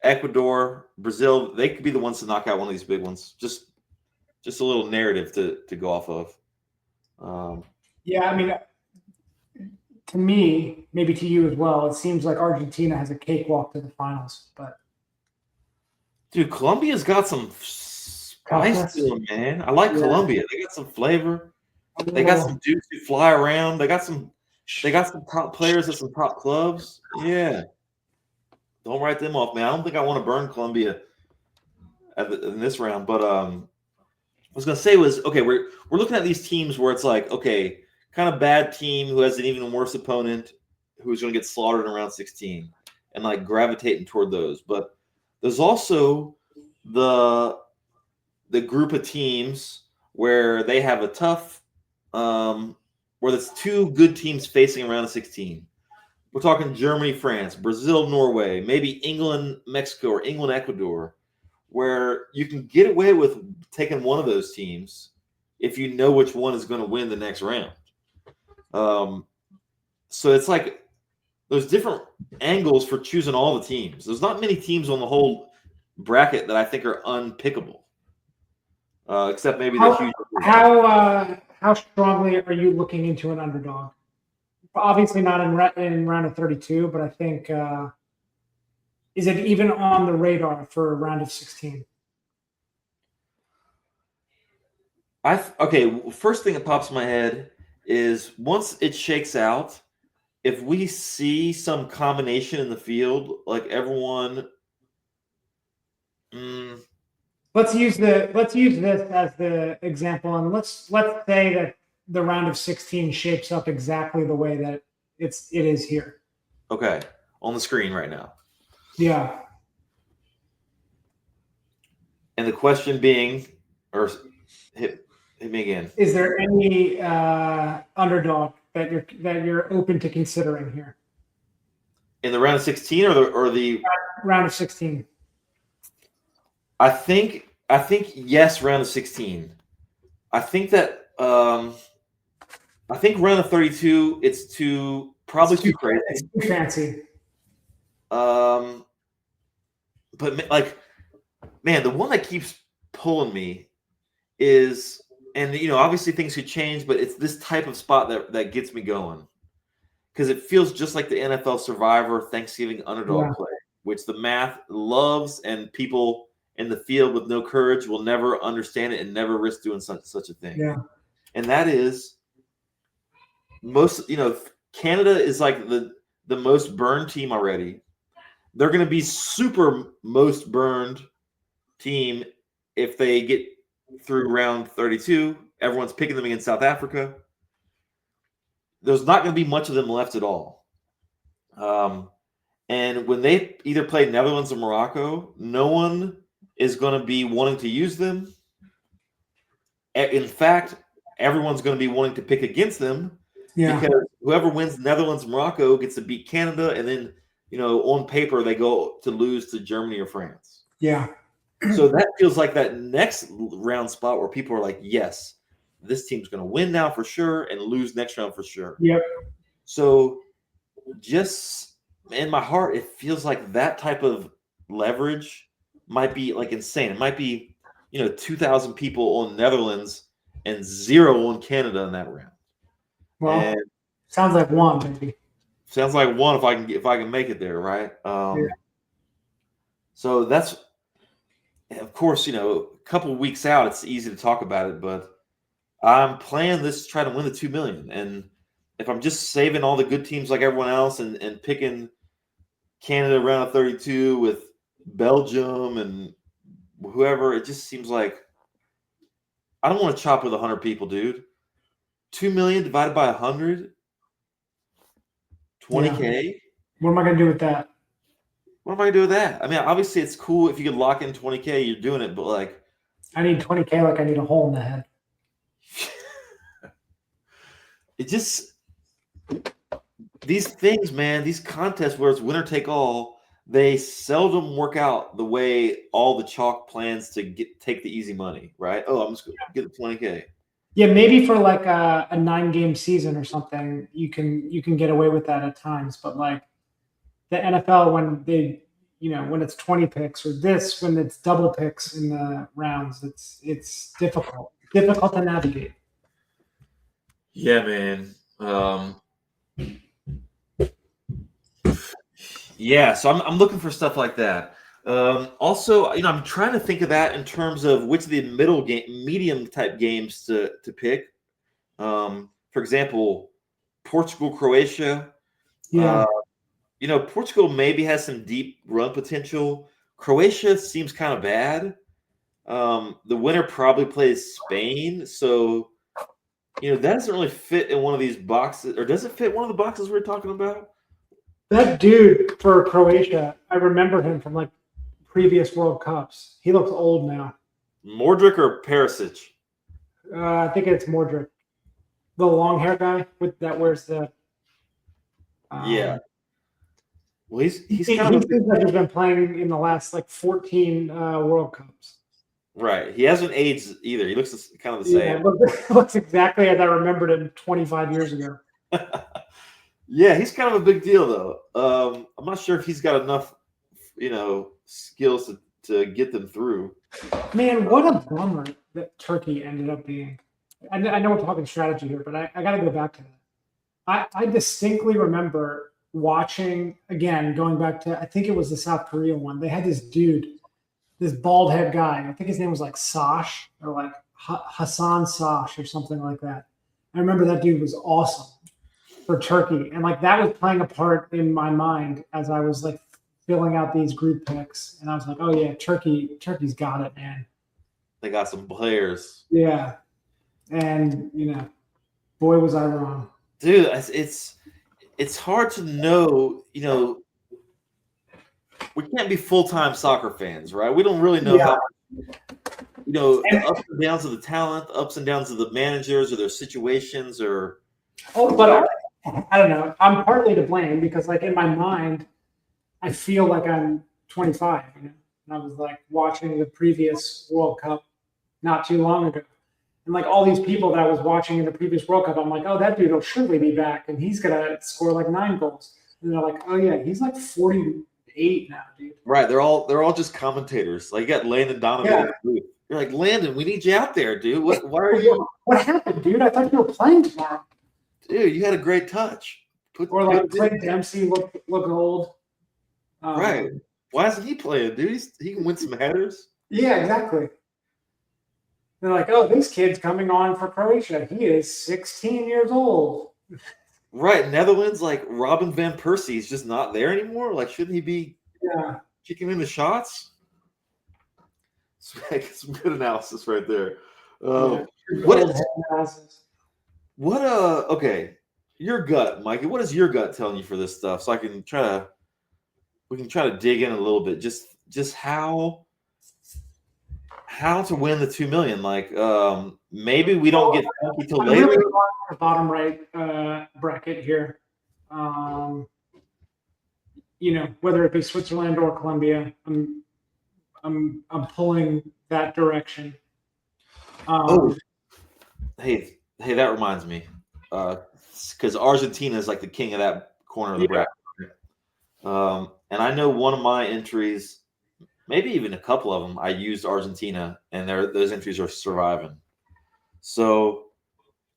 Ecuador, Brazil, they could be the ones to knock out one of these big ones. Just a little narrative to go off of. Yeah, I mean, to me, maybe to you as well, it seems like Argentina has a cakewalk to the finals. But dude, Colombia's got some spice to them, man. I like Colombia. They got some flavor. They got some dudes who fly around. They got some top players at some top clubs. Yeah. Don't write them off, man. I don't think I want to burn Colombia in this round. But I was gonna say was, okay, we're looking at these teams where it's like, okay, kind of bad team who has an even worse opponent who's gonna get slaughtered in round 16 and like gravitating toward those. But there's also the group of teams where they have a tough where there's two good teams facing around 16. We're talking Germany, France, Brazil, Norway, maybe England, Mexico, or England, Ecuador, where you can get away with taking one of those teams if you know which one is going to win the next round. So it's like there's different angles for choosing all the teams. There's not many teams on the whole bracket that I think are unpickable, except maybe the huge. How strongly are you looking into an underdog? Obviously not in round of 32, but I think is it even on the radar for a round of 16? First thing that pops in my head is once it shakes out, if we see some combination in the field, like everyone, let's use this as the example, and let's say that the round of 16 shapes up exactly the way that it is here. Okay, on the screen right now. Yeah. And the question being, or hit me again. Is there any underdog that you're open to considering here? In the round of 16 or the round of 16? I think yes, round of 16. I think that I think round of 32 it's probably too crazy. It's too fancy. But like, man, the one that keeps pulling me is, and obviously things could change, but it's this type of spot that gets me going, because it feels just like the NFL Survivor Thanksgiving underdog play, which the math loves, and people in the field with no courage will never understand it and never risk doing such a thing. Yeah, and that is Canada is like the most burned team already. They're going to be super most burned team if they get through round 32. Everyone's picking them against South Africa. There's not going to be much of them left at all. And when they either play Netherlands or Morocco, no one is going to be wanting to use them. In fact, everyone's going to be wanting to pick against them, because whoever wins Netherlands, Morocco gets to beat Canada, and then on paper they go to lose to Germany or France. Yeah. So that feels like that next round spot where people are like, yes, this team's going to win now for sure and lose next round for sure. Yep. So just in my heart, it feels like that type of leverage might be like insane. It might be 2,000 people on Netherlands and 0 on Canada in that round. Well, and sounds like one, maybe. Sounds like one if I can make it there, right? So that's, of course, a couple of weeks out, it's easy to talk about it, but I'm playing this to try to win the $2 million. And if I'm just saving all the good teams like everyone else and picking Canada round of 32 with Belgium and whoever, it just seems like I don't want to chop with 100 people, dude. 2 million divided by 100, 20K. Yeah. What am I going to do with that? What am I going to do with that? I mean, obviously it's cool if you can lock in 20K, you're doing it, but like, I need 20K like I need a hole in the head. It just, these things, man, these contests where it's winner take all, they seldom work out the way all the chalk plans to take the easy money, right? Oh, I'm just going to get the 20K. Yeah, maybe for like a 9-game season or something, you can get away with that at times. But like the NFL, when they, when it's 20 picks, or this when it's double picks in the rounds, it's difficult to navigate. Yeah, man. Yeah, so I'm looking for stuff like that. Also, I'm trying to think of that in terms of which of the medium type games to pick. For example, Portugal, Croatia. Yeah. Portugal maybe has some deep run potential. Croatia seems kind of bad. The winner probably plays Spain, so that doesn't really fit in one of these boxes, or does it fit one of the boxes we're talking about? That dude for Croatia, I remember him from like previous World Cups. He looks old now. Modric or Perisic? I think it's Modric, the long hair guy that wears the. Yeah. Well, he's seems kind of like he's been playing in the last like 14 World Cups. Right. He hasn't aged either. He looks kind of the same. Yeah, looks exactly as I remembered him 25 years ago. Yeah, he's kind of a big deal, though. I'm not sure if he's got enough, skills to get them through. Man, what a bummer that Turkey ended up being. I know we're talking strategy here, but I got to go back to that. I distinctly remember watching, again, going back to, I think it was the South Korea one. They had this dude, this bald head guy. I think his name was like Sash, or like Hassan Sash or something like that. I remember that dude was awesome for Turkey. And like that was playing a part in my mind as I was like filling out these group picks. And I was like, oh yeah, Turkey's got it, man. They got some players. Yeah. And, boy, was I wrong. Dude, it's hard to know, we can't be full-time soccer fans, right? We don't really know how, the ups and downs of the talent, the ups and downs of the managers or their situations or. Oh, but I don't know. I'm partly to blame because, like, in my mind, I feel like I'm 25, And I was, like, watching the previous World Cup not too long ago. And, like, all these people that I was watching in the previous World Cup, I'm like, oh, that dude will surely be back, and he's going to score, like, 9 goals. And they're like, oh, yeah, he's, like, 48 now, dude. Right. They're all just commentators. Like, you got Landon Donovan in the booth. You're like, Landon, we need you out there, dude. Why are you? What happened, dude? I thought you were playing tomorrow. Dude, you had a great touch. Clint Dempsey look old. Right. Why isn't he playing, dude? He can win some headers. Yeah, exactly. They're like, oh, this kid's coming on for Croatia. He is 16 years old. Right. Netherlands, like Robin Van Persie is just not there anymore. Like, shouldn't he be kicking in the shots? Some good analysis right there. Okay, your gut, Mikey, what is your gut telling you for this stuff? So we can try to dig in a little bit. Just how to win the 2 million. Like, maybe we don't get funky till later. Really the bottom right bracket here. Whether it be Switzerland or Colombia, I'm pulling that direction. Hey, that reminds me, because Argentina is like the king of that corner of the bracket. And I know one of my entries, maybe even a couple of them, I used Argentina, and those entries are surviving. So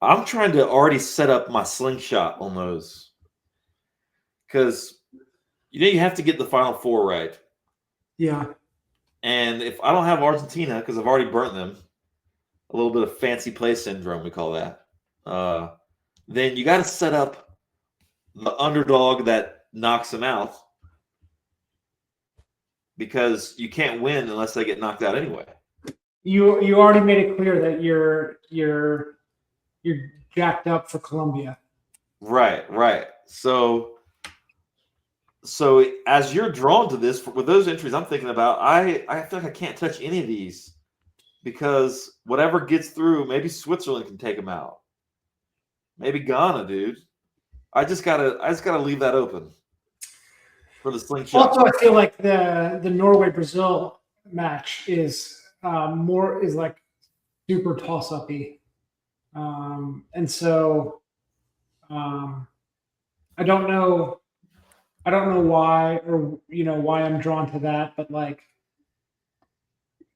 I'm trying to already set up my slingshot on those, because you have to get the Final Four right. Yeah. And if I don't have Argentina, because I've already burnt them, a little bit of fancy play syndrome, we call that, then you got to set up the underdog that knocks them out, because you can't win unless they get knocked out anyway. You already made it clear that you're jacked up for Colombia. Right. So as you're drawn to this, with those entries I'm thinking about, I feel like I can't touch any of these, because whatever gets through, maybe Switzerland can take them out. Maybe Ghana, dude. I just gotta leave that open for the slingshot. Also, I feel like the Norway-Brazil match is like super toss-uppy, and so I don't know why, or why I'm drawn to that, but like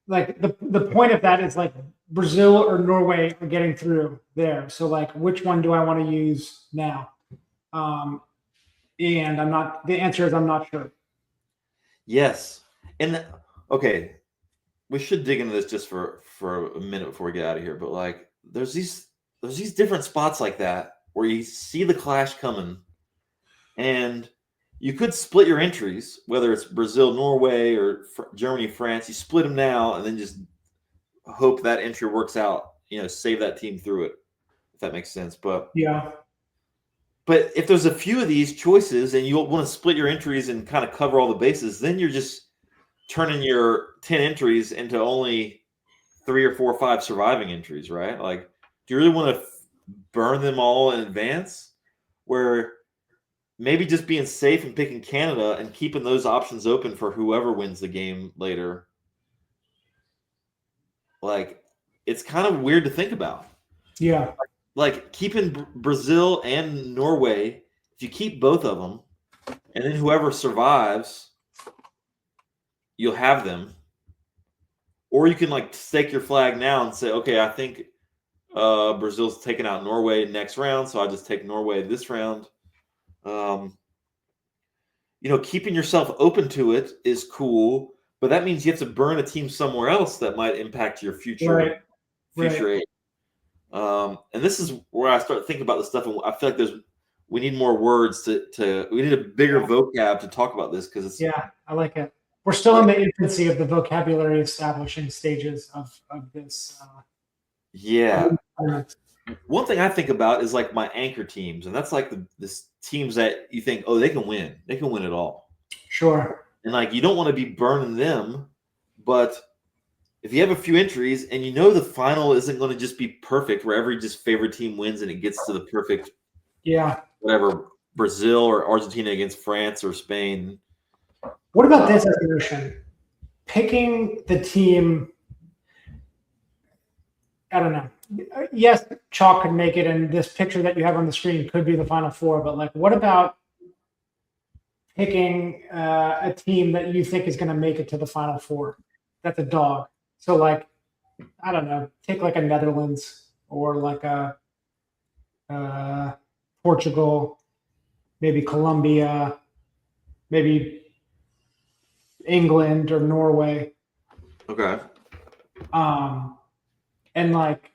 the point of that is like Brazil or Norway are getting through there. So like, which one do I want to use now? And the answer is I'm not sure. Yes. And okay, we should dig into this just for a minute before we get out of here. But like, there's these different spots like that where you see the clash coming, and you could split your entries, whether it's Brazil, Norway, or Germany, France. You split them now, and then just hope that entry works out. Save that team through it, if that makes sense. But yeah. But if there's a few of these choices and you want to split your entries and kind of cover all the bases, then you're just turning your 10 entries into only 3 or 4 or 5 surviving entries, right? Like, do you really want to burn them all in advance? Where maybe just being safe and picking Canada and keeping those options open for whoever wins the game later. Like, it's kind of weird to think about. Yeah. Like keeping Brazil and Norway, if you keep both of them, and then whoever survives, you'll have them. Or you can like stake your flag now and say, okay, I think Brazil's taking out Norway next round, so I just take Norway this round. Keeping yourself open to it is cool, but that means you have to burn a team somewhere else that might impact your future eight. And this is where I start thinking about this stuff, and I feel like we need more words we need a bigger vocab to talk about this, because it's I like it. we're still in the infancy of the vocabulary establishing stages of this. Yeah. One thing I think about is like my anchor teams, and that's like the teams that you think, oh, they can win it all. Sure. And like you don't want to be burning them, but if you have a few entries and you know the final isn't going to just be perfect, where every just favorite team wins and it gets to the perfect, whatever, Brazil or Argentina against France or Spain. What about this notion? Picking the team, I don't know. Yes, chalk could make it, and this picture that you have on the screen could be the Final Four, but like, what about picking a team that you think is going to make it to the Final Four? That's a dog. So like, I don't know, take like a Netherlands or like a Portugal, maybe Colombia, maybe England or Norway. Okay. And like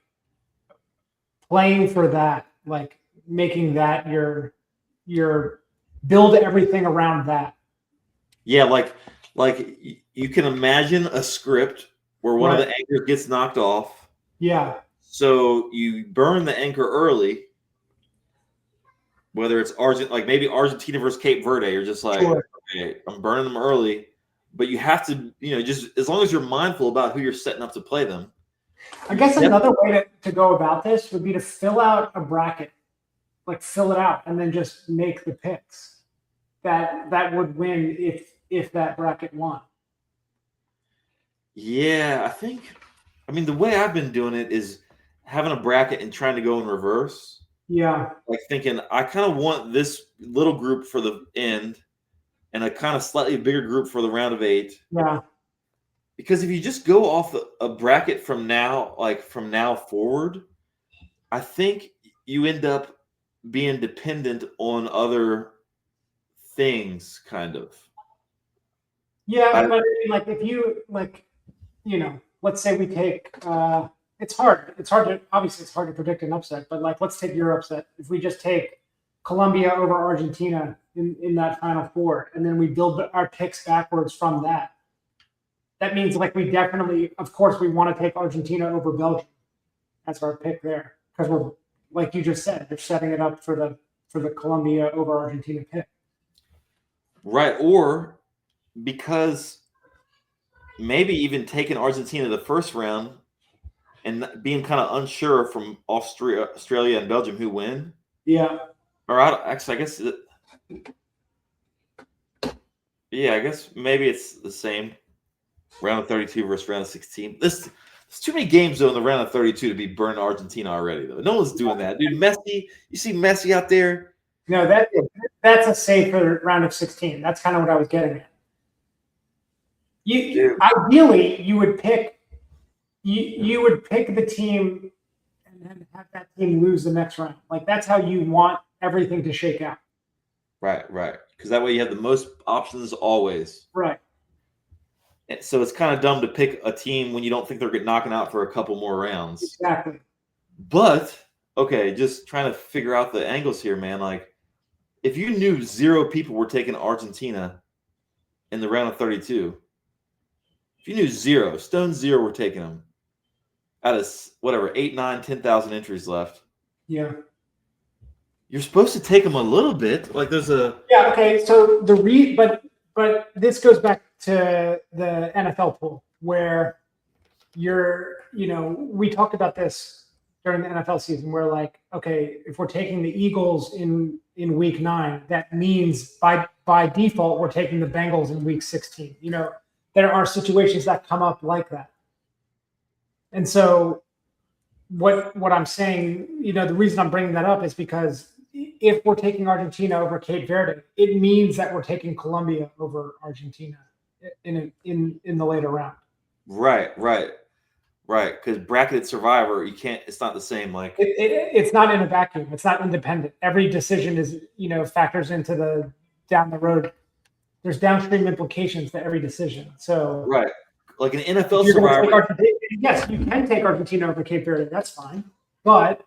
playing for that, like making that your build everything around that. Yeah, like you can imagine a script where one of the anchors gets knocked off. Yeah. So you burn the anchor early, whether it's like maybe Argentina versus Cape Verde. You're just like, okay, I'm burning them early, but you have to, just as long as you're mindful about who you're setting up to play them. I guess another way to go about this would be to fill out a bracket, like fill it out, and then just make the picks that would win if that bracket won. Yeah, I mean, the way I've been doing it is having a bracket and trying to go in reverse. Yeah. Like thinking, I kind of want this little group for the end and a kind of slightly bigger group for the round of 8. Yeah. Because if you just go off a bracket from now forward, I think you end up being dependent on other things, kind of. Yeah, but like if you let's say we take it's hard to predict an upset, but like let's take your upset. If we just take Colombia over Argentina in that Final Four, and then we build our picks backwards from that. That means like we definitely, of course, we want to take Argentina over Belgium. That's our pick there, because we're, like you just said, they're setting it up for the Colombia over Argentina pick. Right, or because maybe even taking Argentina the first round and being kind of unsure from Australia and Belgium who win. Yeah. Or I guess. Yeah, I guess maybe it's the same. Round of 32 versus round of 16. There's too many games though in the round of 32 to be burning Argentina already though. No one's doing that, dude. Messi, you see Messi out there? No, that's a safer round of 16. That's kind of what I was getting at. Ideally, you would pick the team and then have that team lose the next round. Like that's how you want everything to shake out. Right. Because that way you have the most options always. Right. So it's kind of dumb to pick a team when you don't think they're knocking out for a couple more rounds. Exactly. But, okay, just trying to figure out the angles here, man. Like, if you knew 0 people were taking Argentina in the round of 32, if you knew 0, stone 0 were taking them out of, whatever, 8, 9, 10,000 entries left. Yeah. You're supposed to take them a little bit. Like, there's a... Yeah, okay, so but this goes back to the NFL pool where we talked about this during the NFL season where like, okay, if we're taking the Eagles in week 9, that means by default, we're taking the Bengals in week 16. There are situations that come up like that. And so what I'm saying, the reason I'm bringing that up is because if we're taking Argentina over Cape Verde, it means that we're taking Colombia over Argentina in the later round. Right. Because bracketed survivor, you can't. It's not the same. Like it's not in a vacuum. It's not independent. Every decision is factors into the down the road. There's downstream implications to every decision. So right, like an NFL survivor. Yes, you can take Argentina over Cape Verde. That's fine, but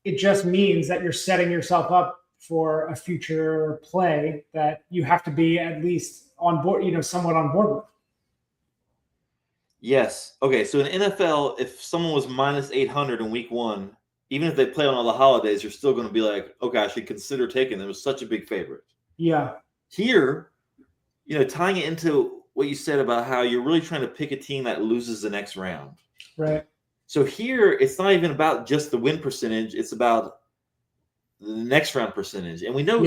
it just means that you're setting yourself up for a future play that you have to be at least on board, somewhat on board with. Yes. Okay. So in NFL, if someone was minus 800 in week 1, even if they play on all the holidays, you're still going to be like, okay, I should consider taking them. It was such a big favorite. Yeah. Here, tying it into what you said about how you're really trying to pick a team that loses the next round. Right. So here, it's not even about just the win percentage. It's about the next round percentage. And we know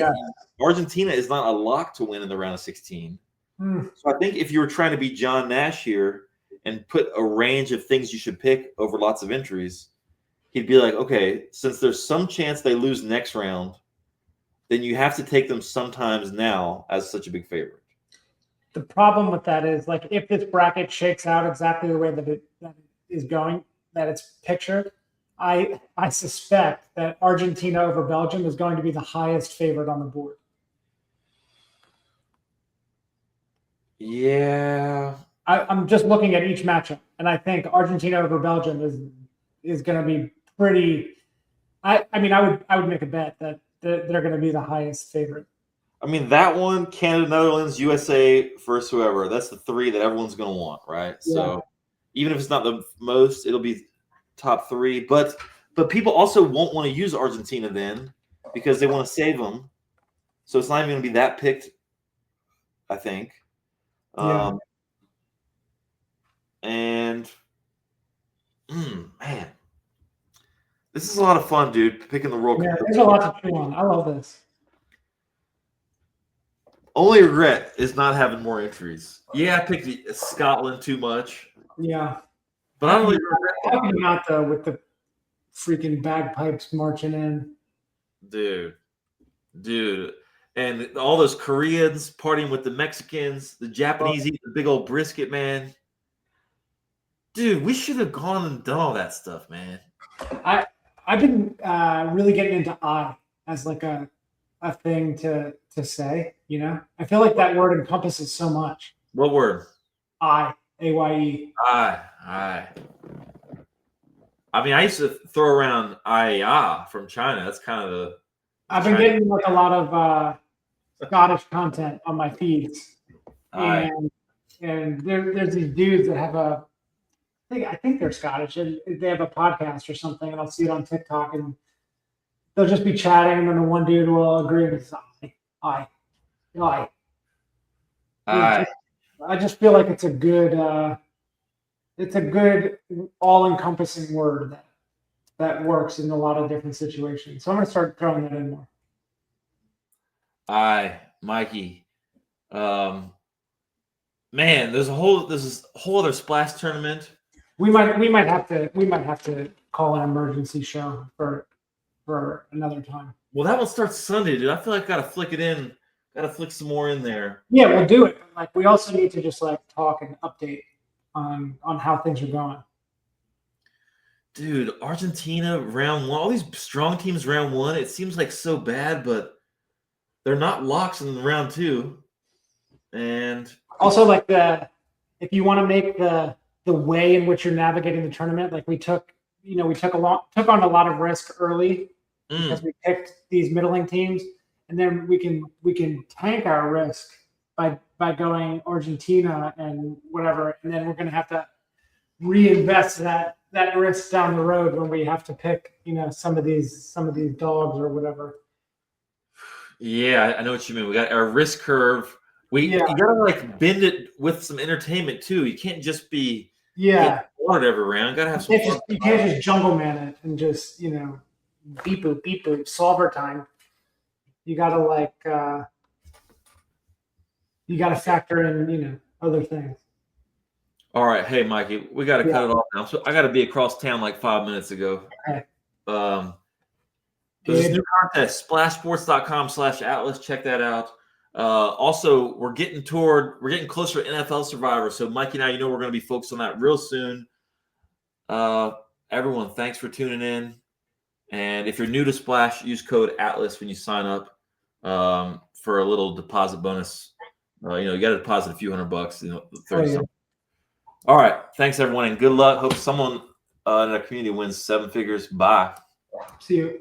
Argentina is not a lock to win in the round of 16. So I think if you were trying to be John Nash here and put a range of things you should pick over lots of entries, he'd be like, okay, since there's some chance they lose next round, then you have to take them sometimes now as such a big favorite. The problem with that is, like, if this bracket shakes out exactly the way that it is going, that it's pictured, I suspect that Argentina over Belgium is going to be the highest favorite on the board. Yeah. I'm just looking at each matchup, and I think Argentina over Belgium is going to be pretty. I mean, I would make a bet that they're going to be the highest favorite. I mean, that one, Canada, Netherlands, USA versus whoever, that's the 3 that everyone's going to want, right? Yeah. So even if it's not the most, it'll be top 3. But people also won't want to use Argentina then because they want to save them. So it's not even going to be that picked, I think. And, man, this is a lot of fun, dude, picking the World Cup. Yeah, there's a lot to chew on. I love this. Only regret is not having more entries. Yeah, I picked Scotland too much. Yeah. But I don't really regret that. Not though, with the freaking bagpipes marching in. Dude. And all those Koreans partying with the Mexicans, the Japanese eating the big old brisket, man. Dude, we should have gone and done all that stuff, man. I've been really getting into I as like a thing to say, I feel like that word encompasses so much. What word? AYE. I mean, I used to throw around Aya from China. That's kind of the. I've been getting like a lot of Scottish content on my feeds, and there's these dudes that have I think they're Scottish, and they have a podcast or something, and I'll see it on TikTok, and they'll just be chatting, and then the one dude will agree with I. I just feel like it's a good all-encompassing word that works in a lot of different situations. So I'm going to start throwing that in more. Mikey. Man, there's a whole other splash tournament. We might have to call an emergency show for another time. Well, that one starts Sunday, dude. I feel like I gotta flick it in. Gotta flick some more in there. Yeah, we'll do it. Like, we also need to just like talk and update on how things are going. Dude, Argentina round 1. All these strong teams round 1. It seems like so bad, but they're not locks in round 2. And also, like, if you want to make the way in which you're navigating the tournament, like we took on a lot of risk early because we picked these middling teams, and then we can tank our risk by going Argentina and whatever, and then we're going to have to reinvest that risk down the road when we have to pick some of these dogs or whatever. Yeah, I know what you mean. We got our risk curve. You gotta like bend it with some entertainment too. You can't just be wanted every round. You gotta have some fun. You can't just jungle man it and just beep boop solver time. You gotta factor in other things. All right, hey Mikey, we gotta cut it off now. So I gotta be across town like 5 minutes ago. Okay. There's a new contest, splashsports.com/Atlas. Check that out. Also, we're getting closer to NFL Survivor. So Mikey and I, we're going to be focused on that real soon. Everyone, thanks for tuning in. And if you're new to Splash, use code Atlas when you sign up for a little deposit bonus. You got to deposit a few $100, 30 something. All right. Thanks everyone. And good luck. Hope someone in our community wins 7 figures. Bye. See you.